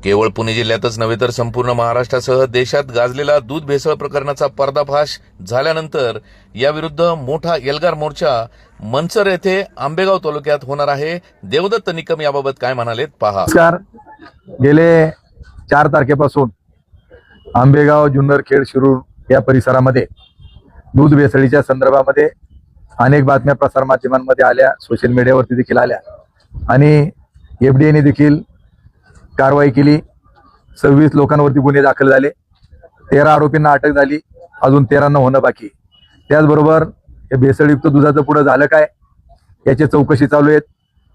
केवळ पुणे जिल्ह्यातच नव्हे तर संपूर्ण महाराष्ट्रासह देशात गाजलेला दूध भेसळ प्रकरणाचा पर्दाफाश झाल्यानंतर याविरुद्ध मोठा एल्गार मोर्चा मनसर येथे आंबेगाव तालुक्यात होणार आहे। देवदत्त निकम याबाबत काय म्हणालेत पहा। नमस्कार। गेले 4 तारखेपासून आंबेगाव, जुन्नर, खेड, शिरूर या परिसरामध्ये दूध भेसळीच्या संदर्भामध्ये अनेक बातम्या प्रसार माध्यमांमध्ये आल्या, सोशल मीडियावरती देखील आल्या आणि एफडीएने देखील कारवाई केली। 26 लोकांवरती गुन्हे दाखल झाले, 13 आरोपींना अटक झाली, अजून 13 होणं बाकी। त्याचबरोबर हे भेसळयुक्त दुधाचं पुढे झालं काय याची चौकशी चालू आहे।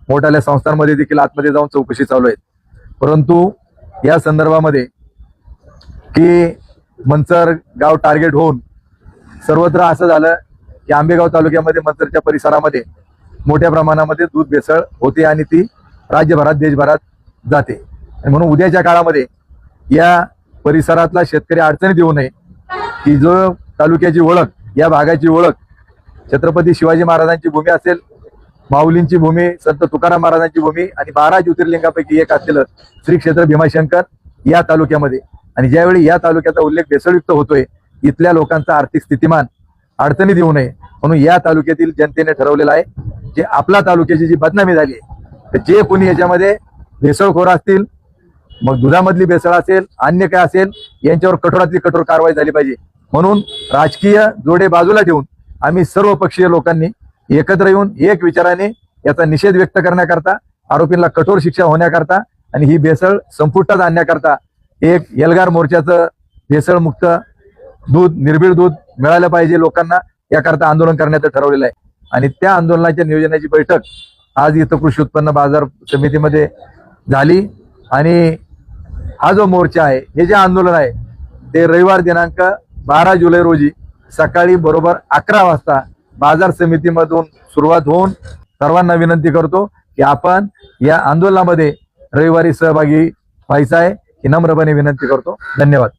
मोठ्या संस्थांमध्ये देखील आतमध्ये जाऊन चौकशी चालू आहे। परंतु या संदर्भामध्ये की मनसर गाव टार्गेट होऊन सर्वत्र असं झालं की आंबेगाव तालुक्यामध्ये मनसरच्या परिसरामध्ये मोठ्या प्रमाणामध्ये दूध भेसळ होते आणि ती राज्यभरात, देशभरात जाते। आणि म्हणून उद्याच्या काळामध्ये या परिसरातला शेतकरी अडचणीत येऊ नये, की जो तालुक्याची ओळख, या भागाची ओळख छत्रपती शिवाजी महाराजांची भूमी असेल, माऊलींची भूमी, संत तुकाराम महाराजांची भूमी आणि 12 ज्योतिर्लिंगापैकी एक असलेलं श्री क्षेत्र भीमाशंकर या तालुक्यामध्ये, आणि ज्यावेळी या तालुक्याचा उल्लेख भेसळयुक्त होतोय, इथल्या लोकांचा आर्थिक स्थितिमान अडचणीत येऊ नये म्हणून या तालुक्यातील जनतेने ठरवलेलं आहे, जे आपला तालुक्याची जी बदनामी झाली आहे, जे कोणी याच्यामध्ये भेसळखोर असतील, मग दुधामधली भेसळ असेल, अन्य काय असेल, यांच्यावर कठोरातली कठोर कारवाई झाली पाहिजे। म्हणून राजकीय जोडे बाजूला ठेवून आम्ही सर्व पक्षीय लोकांनी एकत्र येऊन एक विचाराने याचा निषेध व्यक्त करण्याकरता, आरोपींना कठोर शिक्षा होण्याकरता आणि ही भेसळ संपुष्टात आणण्याकरता एक एल्गार मोर्चाचं भेसळमुक्त दूध, निर्भीड दूध मिळालं पाहिजे लोकांना, याकरता आंदोलन करण्याचं ठरवलेलं आहे। आणि त्या आंदोलनाच्या नियोजनाची बैठक आज इथं कृषी उत्पन्न बाजार समितीमध्ये झाली आणि हा जो मोर्चा आहे, हे जे आंदोलन आहे, ते रविवार दिनांक 12 जुलै रोजी सकाळी बरोबर 11 वाजता बाजार समितीमधून सुरुवात होऊन सर्वांना विनंती करतो की आपण या आंदोलनामध्ये रविवारी सहभागी व्हायचं आहे, ही नम्रपणे विनंती करतो। धन्यवाद।